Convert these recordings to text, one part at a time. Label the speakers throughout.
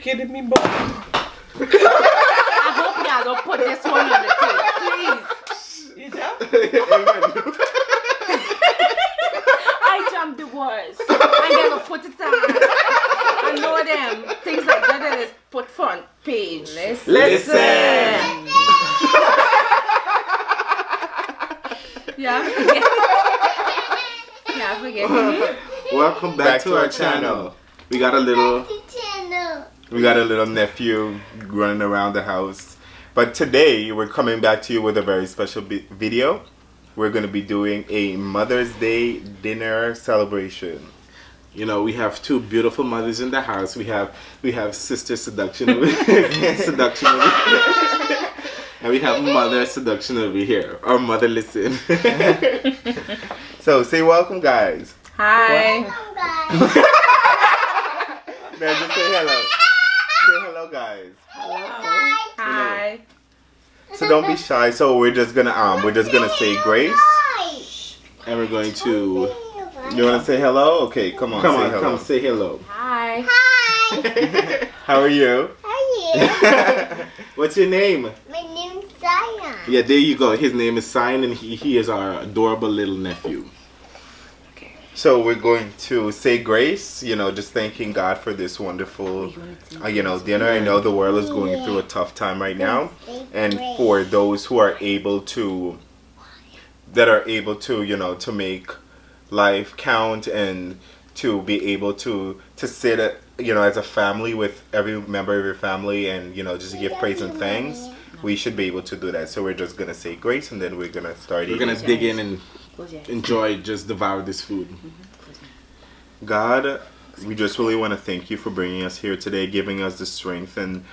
Speaker 1: kidding me, boy?
Speaker 2: I hope y'all don't put this one on the tape, please. I jump the words. I'm gonna put it on. I know them. Things like that is put front page.
Speaker 1: Listen.
Speaker 2: Yeah, forget. Yeah, forget.
Speaker 3: Welcome back to our channel. We got a little nephew running around the house. But today we're coming back to you with a very special video. We're going to be doing a Mother's Day dinner celebration. You know, we have two beautiful mothers in the house. We have sister seduction over seduction over here. And we have mother seduction over here. Or mother listen. So say welcome, guys.
Speaker 2: Hi.
Speaker 3: Man, just say hello. Say hello, guys.
Speaker 2: Hello. Hi.
Speaker 3: So don't be shy. So we're just gonna say grace, and we're going to. You wanna say hello? Okay, come on. Come say hello.
Speaker 2: Hi.
Speaker 3: How are you? What's your name?
Speaker 4: My name's Zion.
Speaker 3: Yeah, there you go. His name is Zion, and he is our adorable little nephew. So we're going to say grace, you know, just thanking God for this wonderful, dinner. I know the world is going through a tough time right now, and for those who are able to, to make life count and to be able to sit, as a family with every member of your family and, just to give praise and thanks, we should be able to do that. So we're just going to say grace, and then we're going to start eating. We're going to dig in and enjoy, just devour this food. God, we just really want to thank you for bringing us here today, giving us the strength and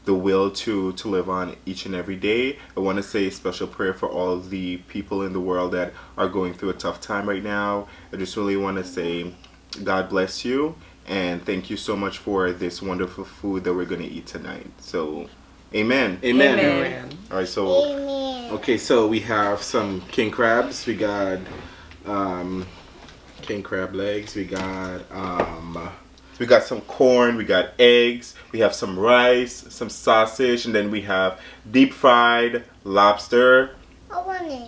Speaker 3: the will to live on each and every day. I want to say a special prayer for all of the people in the world that are going through a tough time right now. I just really want to say God bless you and thank you so much for this wonderful food that we're going to eat tonight. So Amen.
Speaker 1: Amen. Amen.
Speaker 3: All right, so
Speaker 4: Amen.
Speaker 3: Okay, so we have some king crabs. We got king crab legs. We got some corn. We got eggs. We have some rice, some sausage, and then we have deep fried lobster,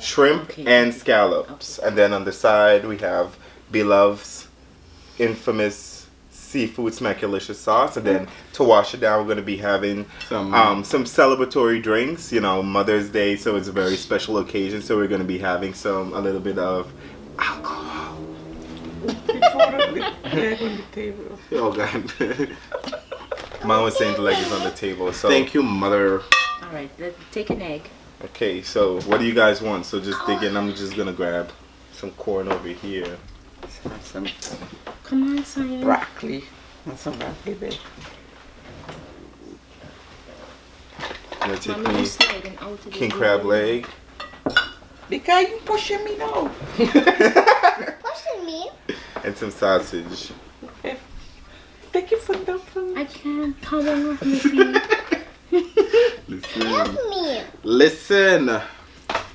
Speaker 3: shrimp, and scallops. And then on the side we have Blove's infamous seafood smaculicious sauce, and then to wash it down we're going to be having some celebratory drinks. Mother's Day, so it's a very special occasion, so we're going to be having a little bit of alcohol.
Speaker 1: Before the leg on the table.
Speaker 3: Oh God. Mom was saying the leg is on the table, so thank you, Mother.
Speaker 2: Alright, let's take an egg.
Speaker 3: Okay, so what do you guys want? So just dig in. I'm just gonna grab some corn over here.
Speaker 1: Some
Speaker 2: Come on, Simon.
Speaker 1: broccoli. And some broccoli, babe.
Speaker 3: I'm gonna take
Speaker 2: Mommy,
Speaker 3: me
Speaker 2: you sliding out of the
Speaker 3: king crab leg.
Speaker 1: Because you pushing me now.
Speaker 4: Pushing me?
Speaker 3: And some sausage.
Speaker 1: Okay. Take your foot down from me.
Speaker 2: I can't. How long are you
Speaker 3: Listen.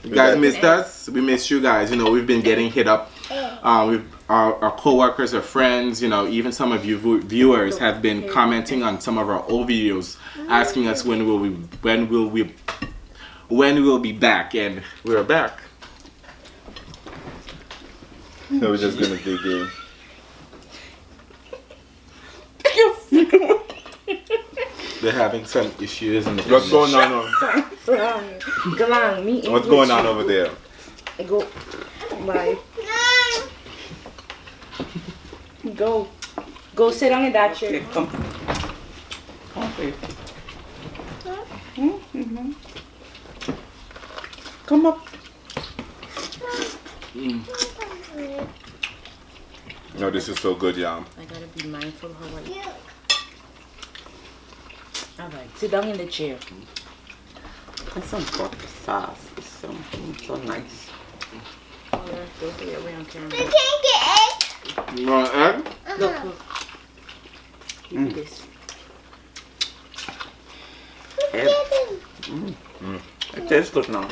Speaker 3: You guys missed us. We missed you guys. We've been getting hit up. Our co-workers, our friends, even some of you viewers have been commenting on some of our old videos, asking us when we'll be back, and we're back. So we're just gonna dig in. They're having some issues in the What's going on? What's going on over there?
Speaker 2: Go. Bye. Go sit down in that chair.
Speaker 1: Okay, come. Okay. Come up.
Speaker 3: No, this is so good, y'all.
Speaker 2: I gotta be mindful how I eat. Alright, sit down in the chair.
Speaker 1: And some butter sauce. It's so nice.
Speaker 2: Alright, go here, we're on camera.
Speaker 4: We can't get egg.
Speaker 3: You want an egg?
Speaker 2: Look. Eat this.
Speaker 1: It tastes good now.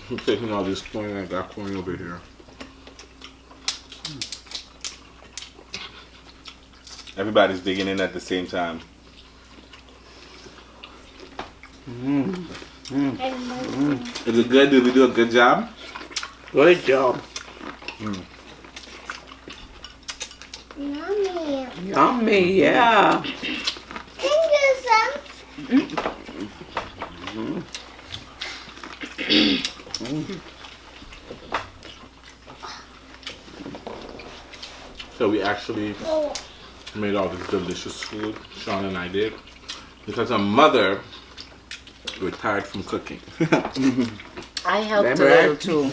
Speaker 3: I'm taking all this corn. I got corn over here. Everybody's digging in at the same time. Is it good? Did we do a good job?
Speaker 1: Good job.
Speaker 4: Yummy.
Speaker 1: Yummy, yeah.
Speaker 4: Can you some?
Speaker 3: So we actually made all this delicious food. Sean and I did. Because our mother retired from cooking.
Speaker 2: I helped a
Speaker 1: Remember that?
Speaker 2: little too.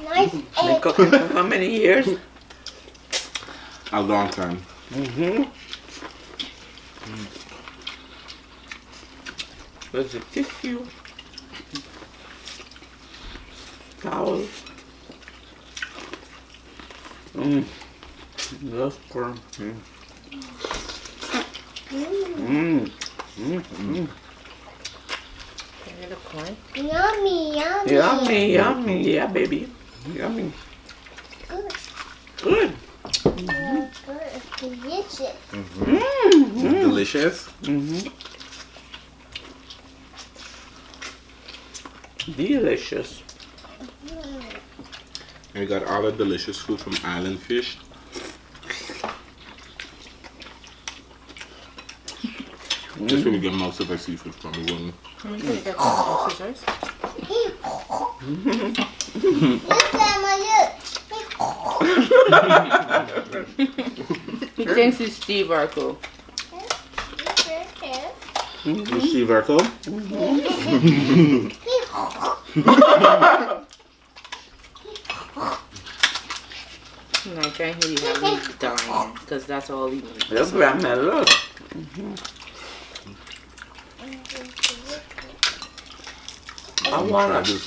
Speaker 4: Nice
Speaker 1: Been
Speaker 4: egg.
Speaker 1: cooking for how many years?
Speaker 3: A long time.
Speaker 1: Was it tissue? Towels? That's corn.
Speaker 2: A little corn.
Speaker 4: Yummy, yummy.
Speaker 1: Yummy, yummy, yeah, baby. Yummy.
Speaker 4: Good.
Speaker 1: Good.
Speaker 4: Yeah, good. It's delicious.
Speaker 3: Delicious.
Speaker 1: Delicious.
Speaker 3: And we got all the delicious food from Island Fish. That's where we get most of our seafood from. We wouldn't-
Speaker 2: Can we get some scissors?
Speaker 4: Look, Grandma, look.
Speaker 2: He thinks he's Steve Urkel.
Speaker 3: You see, Verco?
Speaker 2: And I can't hear you have me dying because that's all he needs.
Speaker 1: Look, Grandma, look. I want to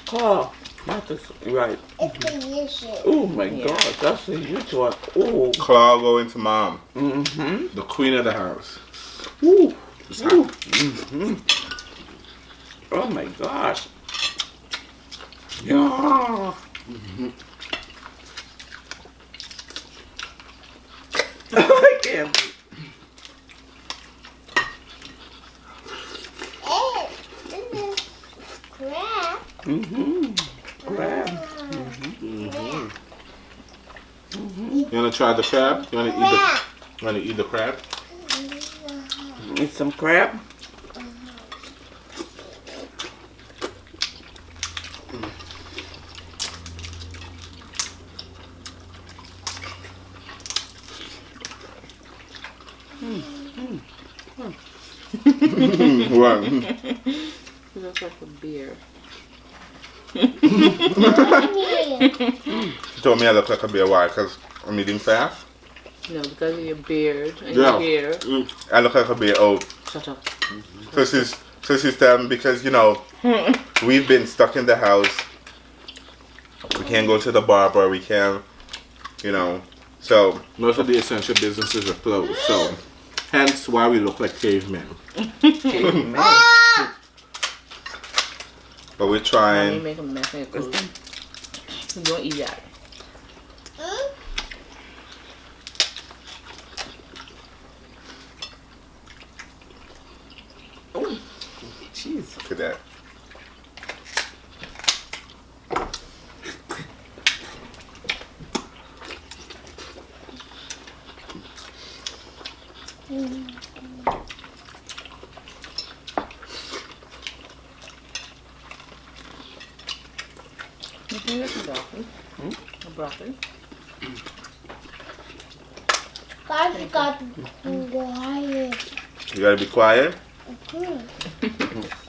Speaker 1: call. That is right.
Speaker 4: It's delicious.
Speaker 1: Oh my God, that's a huge one. Oh.
Speaker 3: Claw going to mom.
Speaker 1: Mm-hmm.
Speaker 3: The queen of the house.
Speaker 1: Ooh.
Speaker 3: It's
Speaker 1: Ooh.
Speaker 3: hot.
Speaker 1: Mm-hmm. Oh my gosh. Yeah. I can't.
Speaker 4: Hey, this is crab.
Speaker 1: Mm-hmm. Crab.
Speaker 3: You wanna try the crab? You wanna eat the crab?
Speaker 1: Eat some crab.
Speaker 3: What?
Speaker 2: He looks like a bear.
Speaker 4: Yummy.
Speaker 3: She told me I look like a bear. Why? Because I'm eating fast?
Speaker 2: No, because of your beard and
Speaker 3: Yeah.
Speaker 2: your hair.
Speaker 3: I look like a bear. Oh,
Speaker 2: Shut up.
Speaker 3: so she's telling me because, you know, we've been stuck in the house. We can't go to the barber. We can't, you know. So most of the essential businesses are closed. So hence why we look like cavemen.
Speaker 1: Caveman.
Speaker 3: But we're
Speaker 2: Let me
Speaker 3: trying.
Speaker 2: make a mess in your clothes. You don't eat that.
Speaker 1: Oh, jeez.
Speaker 3: Look at that.
Speaker 2: You can get some broccoli. A broccoli.
Speaker 4: God, got quiet.
Speaker 3: You gotta be quiet.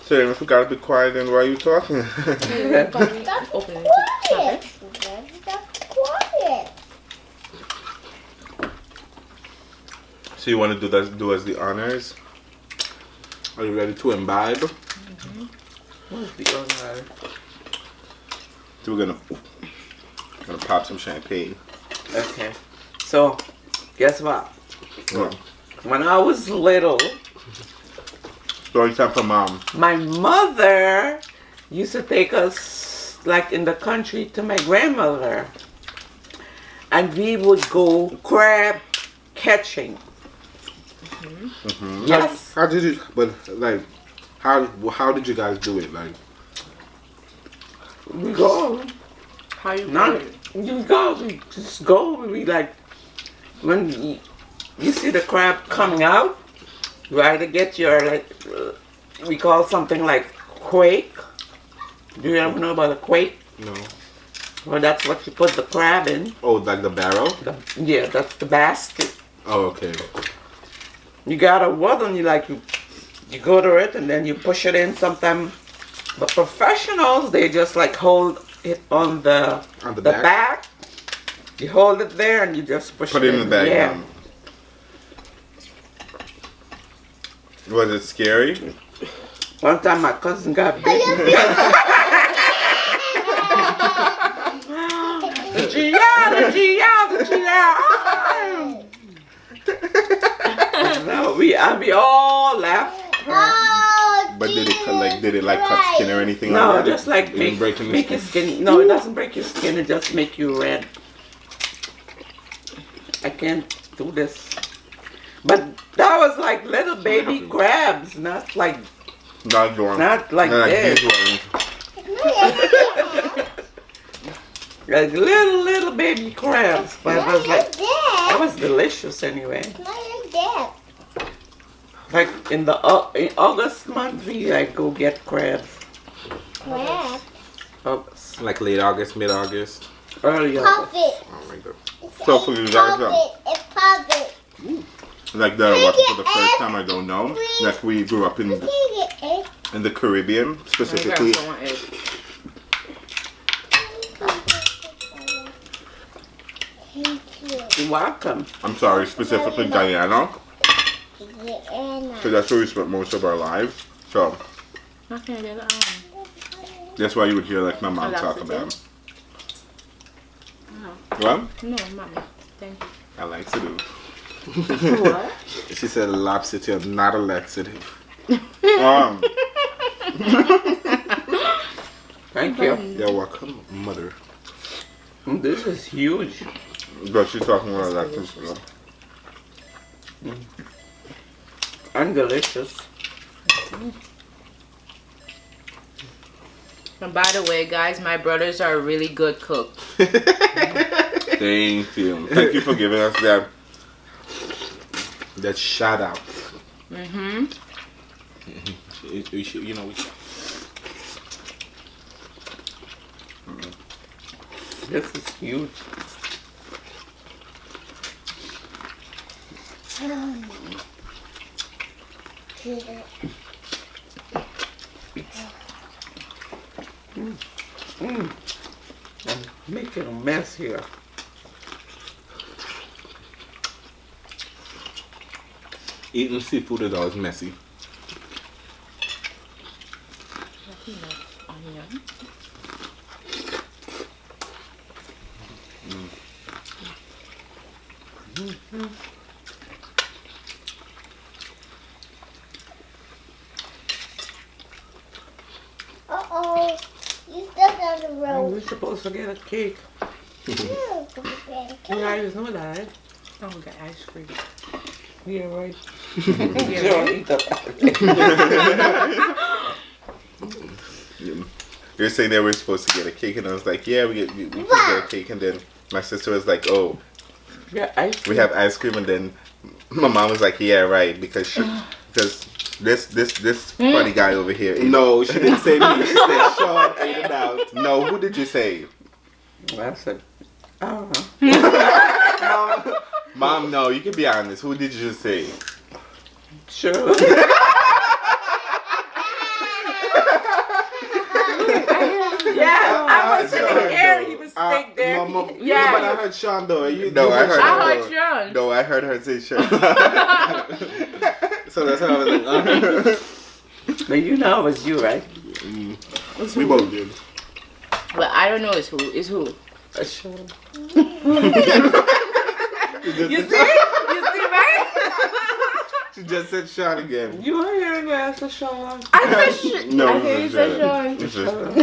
Speaker 3: So if you gotta be quiet, then why are you talking?
Speaker 4: Stop
Speaker 2: Open it.
Speaker 4: quiet. Stop quiet.
Speaker 3: So you want to do us the honors? Are you ready to imbibe?
Speaker 1: What's the other?
Speaker 3: So we're gonna pop some champagne.
Speaker 1: Okay. So, guess what?
Speaker 3: What?
Speaker 1: When I was little,
Speaker 3: Story time for mom.
Speaker 1: my mother used to take us, like in the country, to my grandmother. and we would go crab catching.
Speaker 3: Mm-hmm.
Speaker 1: Yes.
Speaker 3: How did you? But like, how did you guys do it? Like,
Speaker 1: We go.
Speaker 2: How you
Speaker 1: Not,
Speaker 2: do it?
Speaker 1: you go. We just go. We like, when you see the crab coming out, you either get your, like, we call something like quake. Do you ever know about a quake?
Speaker 3: no.
Speaker 1: Well, that's what you put the crab in.
Speaker 3: Oh, like the barrel?
Speaker 1: Yeah, that's the basket.
Speaker 3: Oh, okay.
Speaker 1: You got a wood and you go to it and then you push it in sometime. But professionals, they just like hold it on the back. You hold it there and you just push
Speaker 3: Put
Speaker 1: it
Speaker 3: it in the bag.
Speaker 1: Yeah.
Speaker 3: Was it scary?
Speaker 1: One time my cousin got bitten. The GL. No, we all laughed.
Speaker 4: Oh,
Speaker 3: But did it cut skin or anything?
Speaker 1: No,
Speaker 3: like that?
Speaker 1: just like
Speaker 3: It didn't break any
Speaker 1: make your
Speaker 3: skin?
Speaker 1: skin. No, it doesn't break your skin. It just make you red. I can't do this. But that was like little baby crabs, not like
Speaker 3: Not dorm.
Speaker 1: not like this.
Speaker 3: these ones.
Speaker 1: Like little baby crabs. But it was like that
Speaker 4: Dad.
Speaker 1: was delicious anyway.
Speaker 4: Not Dad.
Speaker 1: Like in August month, we like go get crabs.
Speaker 4: Crab.
Speaker 1: August,
Speaker 3: Like late August, mid August.
Speaker 1: early
Speaker 4: Pop
Speaker 1: August.
Speaker 4: it.
Speaker 3: Oh my god.
Speaker 4: It's
Speaker 3: So for you guys,
Speaker 4: pop it.
Speaker 3: like that I watched for the first time, I don't know. Like we grew up in the Caribbean, specifically.
Speaker 1: You're welcome.
Speaker 3: I'm sorry, specifically Guyana,
Speaker 4: Yeah.
Speaker 3: because that's where we spent most of our lives. So that's why you would hear like my mom talk about. Well,
Speaker 2: No, mommy. Thank you.
Speaker 3: I like to do.
Speaker 2: What?
Speaker 3: She said a laxative, not a laxative.
Speaker 1: Thank you.
Speaker 3: You're welcome, mother.
Speaker 1: This is huge.
Speaker 3: But she's talking about laxative.
Speaker 1: And delicious.
Speaker 2: And by the way, guys, my brothers are really good cooks.
Speaker 3: Thank you. Thank you for giving us that shout out.
Speaker 2: Mm-hmm.
Speaker 3: We should, you know, we should.
Speaker 1: This is huge. I'm making a mess here.
Speaker 3: Eating seafood is always messy.
Speaker 4: Uh-oh. You stepped on the road.
Speaker 1: We're supposed to get a cake. You
Speaker 4: Yeah.
Speaker 1: guys know that.
Speaker 2: Oh, we got ice cream.
Speaker 1: Yeah, right.
Speaker 2: Yeah,
Speaker 1: Don't
Speaker 2: right?
Speaker 1: eat that.
Speaker 3: They were saying they were supposed to get a cake, and I was like, yeah, we can get a cake. And then my sister was like, oh,
Speaker 1: Yeah, ice cream.
Speaker 3: we have ice cream. And then my mom was like, yeah, right, because this funny guy over here. No, she didn't say me. She said Sean ate it out. No, who did you say?
Speaker 1: I said, I don't know.
Speaker 3: Mom, no, you can be honest. Who did you say?
Speaker 1: Sure. Yeah, I was sitting here. He was sitting there.
Speaker 2: Yeah.
Speaker 3: But I heard Sean though.
Speaker 2: I heard Sean.
Speaker 3: No, I heard her say Sean. So that's how I was like,
Speaker 1: But you know it was you, right?
Speaker 3: we both did.
Speaker 2: But I don't know it's who. It's who.
Speaker 1: Sure.
Speaker 2: You see? You see, right?
Speaker 3: She just said Sean again.
Speaker 1: You are hearing me ask a Sean.
Speaker 2: I said shit.
Speaker 3: No,
Speaker 2: I hear you say Sean.
Speaker 3: it's just-
Speaker 2: Sean.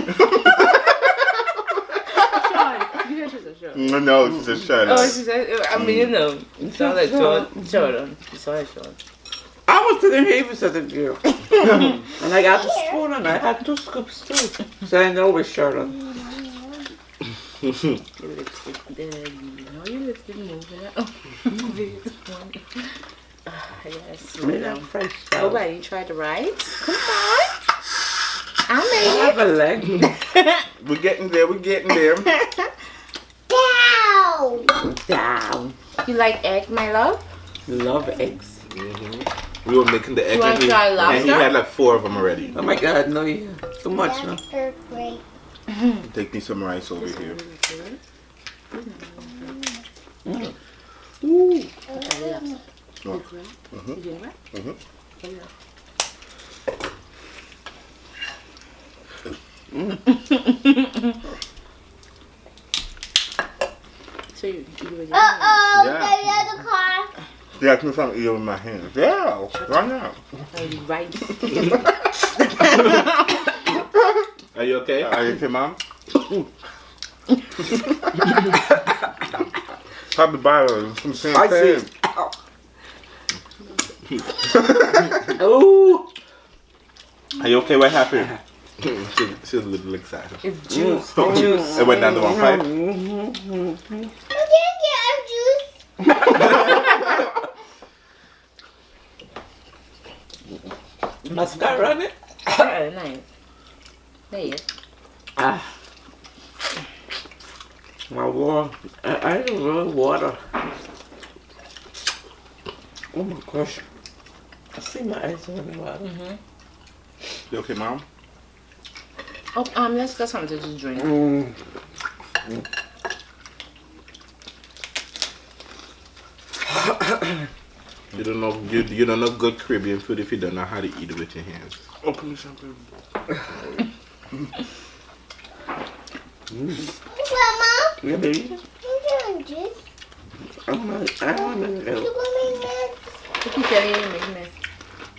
Speaker 2: You hear she said Sean. though.
Speaker 3: No, she said shut up.
Speaker 2: Oh, she said, I mean, you know, it sounds like Jordan. You saw it, Jordan.
Speaker 1: I was sitting here even said it, girl. And I got the spoon and I had 2 scoops too. So I know it's Charlotte.
Speaker 2: Your lipstick, your lipstick moving. Yes.
Speaker 1: Made that fresh stuff.
Speaker 2: Nobody tried the rice? Come on. I
Speaker 1: I
Speaker 2: made
Speaker 1: have a leg.
Speaker 3: We're getting there. We're getting there.
Speaker 4: Down.
Speaker 1: Down.
Speaker 2: it. You like egg, my love?
Speaker 1: Love eggs.
Speaker 3: We were making the eggs.
Speaker 2: You wanna
Speaker 3: and he-
Speaker 2: try
Speaker 3: and he
Speaker 2: lobster?
Speaker 3: had like 4 of them already.
Speaker 1: Oh my God, no, yeah. Too much, no?
Speaker 4: That's her great.
Speaker 3: Take me some rice over here.
Speaker 1: Ooh.
Speaker 3: Oh.
Speaker 2: So you
Speaker 4: Uh-oh,
Speaker 3: Yeah.
Speaker 4: the other car.
Speaker 3: Yeah, I can something to eat with my hands. Yeah, why not?
Speaker 2: right.
Speaker 3: Are you okay? Are you okay, Mom? Probably buy some champagne.
Speaker 1: Oh.
Speaker 3: Are you okay? What happened? She's a little excited.
Speaker 2: It's juice.
Speaker 3: It went down the wrong pipe.
Speaker 4: You can't get a juice.
Speaker 1: Mascara on it?
Speaker 2: Yeah, nice. There you go.
Speaker 1: Ah. My water. I don't know water. Oh my gosh. I see my eyes on the water.
Speaker 3: You okay, Mom?
Speaker 2: Oh, let's get something to drink.
Speaker 3: You don't know you don't know good Caribbean food if you don't know how to eat it with your hands. Open the champagne.
Speaker 4: Grandma,
Speaker 1: Yeah, baby.
Speaker 4: you doing juice?
Speaker 1: I want to
Speaker 4: You
Speaker 1: go.
Speaker 4: gonna make mess?
Speaker 2: I can tell you make mess.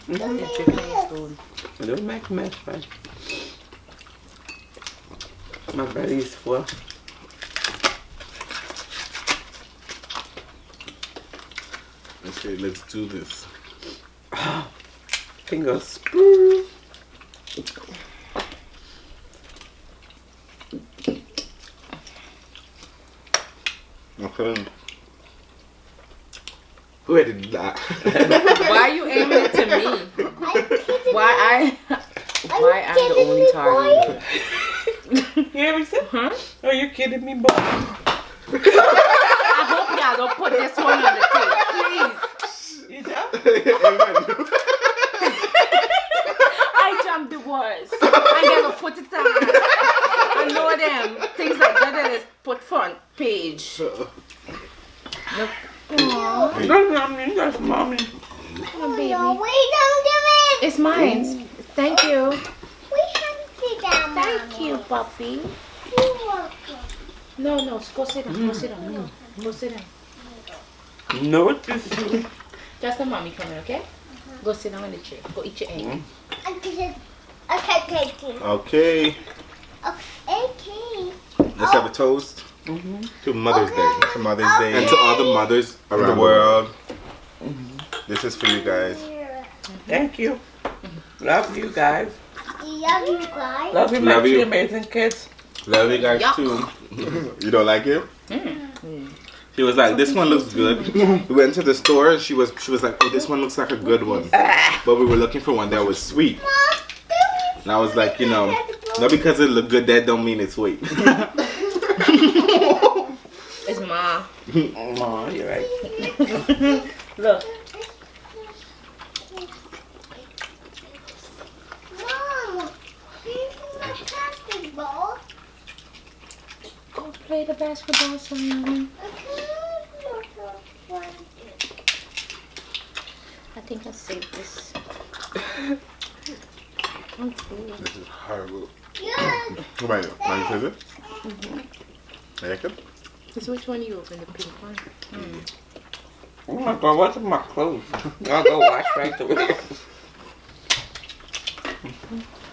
Speaker 2: It's your spoon.
Speaker 1: Don't make mess, man. My belly is full.
Speaker 3: Okay, let's do this.
Speaker 1: Fingers.
Speaker 3: Okay. Who did that?
Speaker 2: Why are you aiming it to me? Why I'm the only
Speaker 4: me,
Speaker 2: target?
Speaker 1: You hear me say?
Speaker 2: Huh?
Speaker 1: Are you kidding me, boy?
Speaker 2: I hope y'all don't put this one on the tape, please.
Speaker 1: You know?
Speaker 2: I jumped the words. I never put it on. I know them. Things like that is put front page. Look. Aww.
Speaker 1: That's mommy. That's mommy.
Speaker 2: Oh, baby.
Speaker 4: No, we don't do it.
Speaker 2: It's mine. Thank you.
Speaker 4: We have to sit down,
Speaker 2: Thank you, puppy.
Speaker 4: You're welcome.
Speaker 2: No, go sit down. Go sit down. No. Go sit down.
Speaker 1: No, it's just.
Speaker 2: Just the mommy coming, okay? Go sit down in the chair. Go eat your egg.
Speaker 4: Okay.
Speaker 3: Okay.
Speaker 4: Okay.
Speaker 3: Let's have a toast to Mother's Day. To Mother's Day. And to all the mothers around the world. This is for you guys.
Speaker 1: Thank you. Love you guys.
Speaker 4: Love you guys.
Speaker 1: Love you, my
Speaker 3: Love you.
Speaker 1: 3 amazing kids.
Speaker 3: Love you guys
Speaker 2: Yuck.
Speaker 3: too. You don't like it? She was like, this one looks good. We went to the store and she was like, oh, this one looks like a good one. But we were looking for one that was sweet. And I was like, you know, not because it looked good, that don't mean it's sweet.
Speaker 2: It's Ma.
Speaker 1: Oh, you're right.
Speaker 2: Look.
Speaker 4: Mom, here's my plastic ball.
Speaker 2: Go play the basketball son. I think I saved this.
Speaker 3: This is horrible.
Speaker 4: Yeah.
Speaker 3: Come on, mind you it? Like it?
Speaker 2: So which one you open? The pink one?
Speaker 1: Oh my God, what's in my clothes? I'll go wash right away.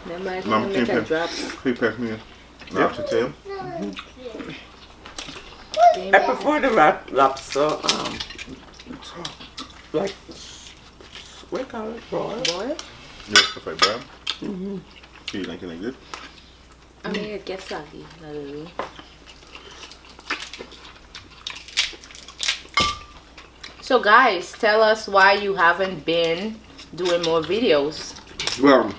Speaker 2: Remember I
Speaker 3: Mom,
Speaker 2: can
Speaker 3: can
Speaker 2: make a drop.
Speaker 3: you pass me a lobster tail?
Speaker 4: What's
Speaker 1: I prefer the lobster, like, what do you call it, broil?
Speaker 2: Boy?
Speaker 3: Yes, prefer brown. Mm-hmm. Do you like it like this?
Speaker 2: I mean, it gets soggy, not really. So guys, tell us why you haven't been doing more videos.
Speaker 3: Well,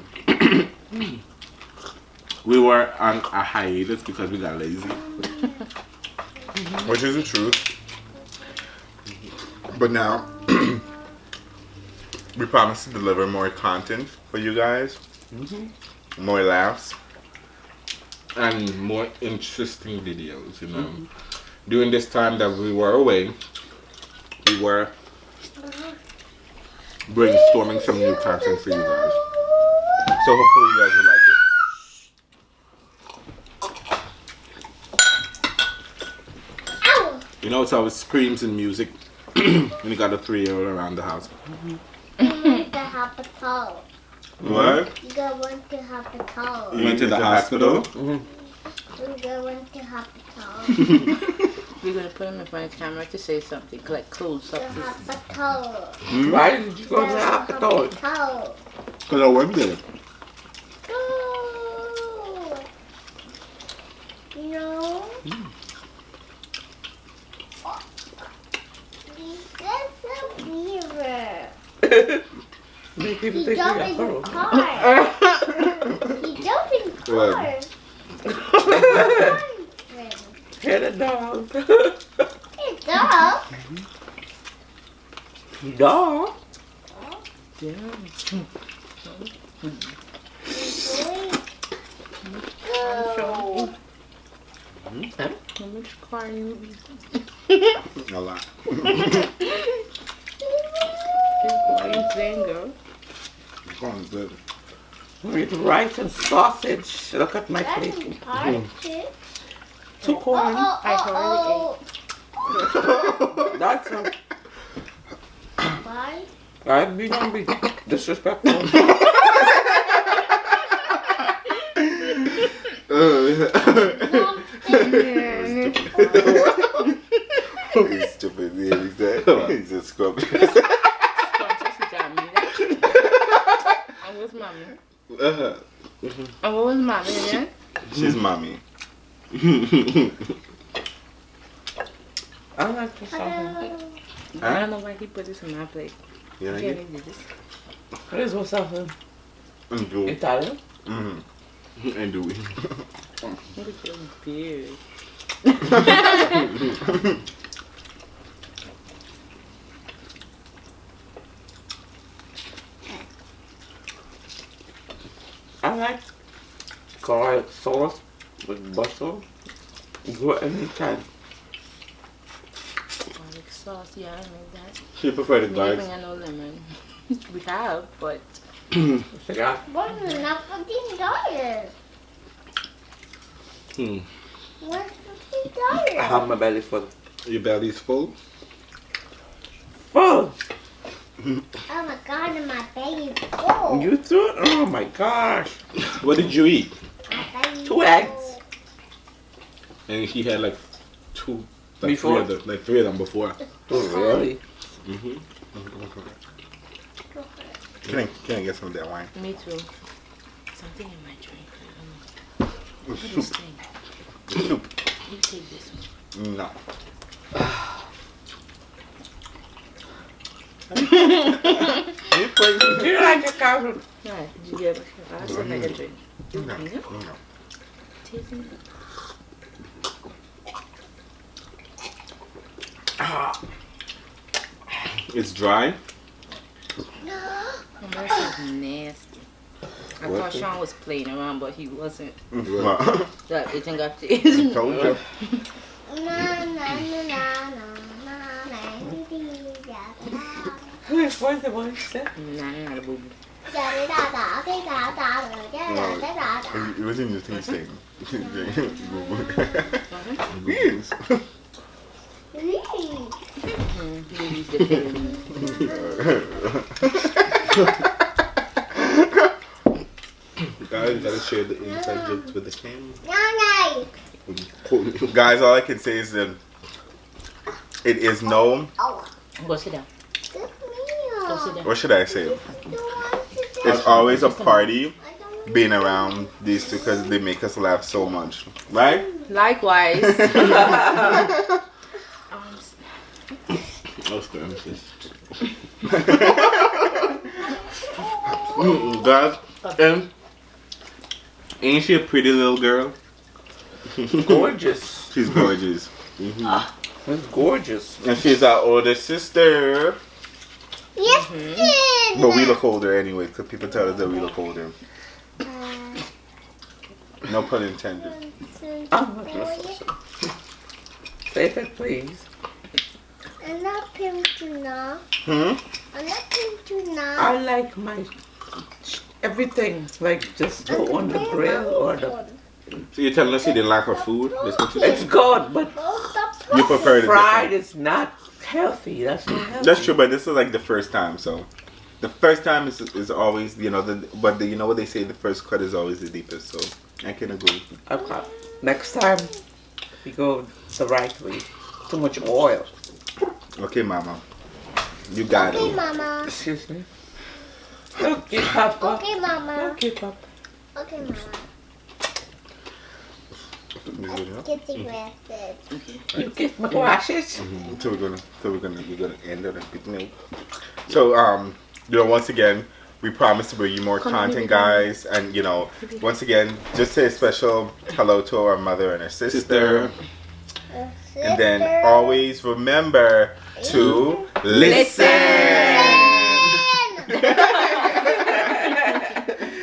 Speaker 3: we were on a hiatus because we got lazy. Which is the truth. But now, we promise to deliver more content for you guys. More laughs. And more interesting videos, you know. During this time that we were away, we were brainstorming some new content for you guys. So hopefully you guys will like it. You know, it's always screams and music when you got a 3-year-old around the house.
Speaker 4: You went to hospital.
Speaker 3: What?
Speaker 4: You went to hospital.
Speaker 3: You went to the hospital?
Speaker 4: You went to hospital.
Speaker 2: We're gonna put him in front of the camera to say something, like close up.
Speaker 4: The hospital.
Speaker 1: Why did you go to the hospital?
Speaker 3: Because I worked there.
Speaker 4: Go. No. That's a fever.
Speaker 1: Make people
Speaker 4: He
Speaker 1: think you
Speaker 4: jumped
Speaker 1: got
Speaker 4: in the
Speaker 1: throat.
Speaker 4: car. He jumped in the car.
Speaker 1: Hit a dog.
Speaker 4: Hey, dog.
Speaker 1: Dog.
Speaker 4: Go.
Speaker 2: How much crying?
Speaker 3: A lot.
Speaker 2: Playing, girl.
Speaker 3: Good.
Speaker 1: With rice and sausage. Look at my
Speaker 4: That's
Speaker 1: plate.
Speaker 4: important.
Speaker 1: 2 corn.
Speaker 4: Oh.
Speaker 1: That's a...
Speaker 4: Why?
Speaker 1: I've been disrespectful.
Speaker 4: Mom,
Speaker 3: He's stupid. He's a scrub.
Speaker 2: And where's mommy? And what was mommy again?
Speaker 3: She's mommy.
Speaker 1: I like the sausage.
Speaker 2: I don't know why he put this on my plate.
Speaker 3: You like
Speaker 2: Can
Speaker 3: it?
Speaker 2: he do this?
Speaker 1: What is what's sausage?
Speaker 3: And do.
Speaker 1: Italian?
Speaker 3: And do.
Speaker 2: Look at your beard.
Speaker 1: I like garlic sauce with butter. Go anytime.
Speaker 2: Garlic sauce, yeah, I like that.
Speaker 3: She prefer the
Speaker 2: We
Speaker 3: garlic.
Speaker 2: ain't got no lemon. We have, but
Speaker 1: Yeah.
Speaker 4: what's enough for $15? What's
Speaker 1: I
Speaker 4: $15?
Speaker 1: have my belly full.
Speaker 3: Your belly's full?
Speaker 1: Full!
Speaker 4: Oh my god, and my belly's full.
Speaker 1: You too? Oh my gosh.
Speaker 3: What did you eat?
Speaker 4: My belly's
Speaker 1: 2 eggs.
Speaker 4: full.
Speaker 3: And he had like 2,
Speaker 1: Before?
Speaker 3: 3 of them before.
Speaker 1: Oh, really?
Speaker 3: Can I get some of that wine?
Speaker 2: me too. Something in my drink. I don't know. What is this thing?
Speaker 3: Soup.
Speaker 2: You take this one.
Speaker 3: No.
Speaker 1: Do you like the carrot?
Speaker 2: Right, did you get it? I said like a drink.
Speaker 3: No.
Speaker 2: No?
Speaker 3: No.
Speaker 2: Taste it.
Speaker 3: It's dry.
Speaker 2: Oh, this is nasty. I
Speaker 3: What?
Speaker 2: thought Sean was playing around, but he wasn't.
Speaker 3: What?
Speaker 2: That it ain't got taste.
Speaker 3: Told you.
Speaker 4: Na, na, na, na, na, na, na.
Speaker 1: What's the one you said?
Speaker 2: Nah, not a boo boo.
Speaker 3: It wasn't the thing saying.
Speaker 2: He's the baby.
Speaker 3: Guys, gotta share the inside jokes with the camera.
Speaker 4: Nani.
Speaker 3: Guys, all I can say is that it is no.
Speaker 2: Go sit down.
Speaker 4: Good
Speaker 2: Go sit
Speaker 4: meal.
Speaker 2: down.
Speaker 3: What should I say?
Speaker 4: You want to do
Speaker 3: It's always a party
Speaker 4: I don't
Speaker 3: being around these two because they make us laugh so much, right?
Speaker 2: Likewise.
Speaker 3: Guys, and ain't she a pretty little girl?
Speaker 1: Gorgeous.
Speaker 3: She's gorgeous.
Speaker 1: It's gorgeous.
Speaker 3: And she's our older sister.
Speaker 4: Yes, did.
Speaker 3: But we look older anyway, because people tell us that we look older. No pun intended.
Speaker 1: Say it, please.
Speaker 4: I'm not pink tuna.
Speaker 3: Hmm?
Speaker 4: I'm not pink tuna.
Speaker 1: I like my everything, like just go on the grill or the.
Speaker 3: So you're telling us you didn't like her food? That's what you
Speaker 1: It's
Speaker 3: said?
Speaker 1: good, but
Speaker 3: You prefer it
Speaker 1: fried
Speaker 3: different.
Speaker 1: is not healthy. That's not healthy.
Speaker 3: That's true, but this is like the first time, so the first time is always, you know, you know what they say, the first cut is always the deepest, so I can agree.
Speaker 1: Okay. Next time, we go the right way. Too much oil.
Speaker 3: Okay, Mama. You got
Speaker 4: Okay,
Speaker 3: it.
Speaker 4: Mama.
Speaker 1: Excuse me. Okay, Papa.
Speaker 4: Okay, Mama.
Speaker 1: Okay, Papa.
Speaker 4: Okay, Mama. Get the glasses.
Speaker 1: You get my glasses.
Speaker 3: So we're gonna end on a good note. So you know, once again, we promise to bring you more content, guys, and you know, once again, just say a special hello to our mother and her sister. And then always remember to listen.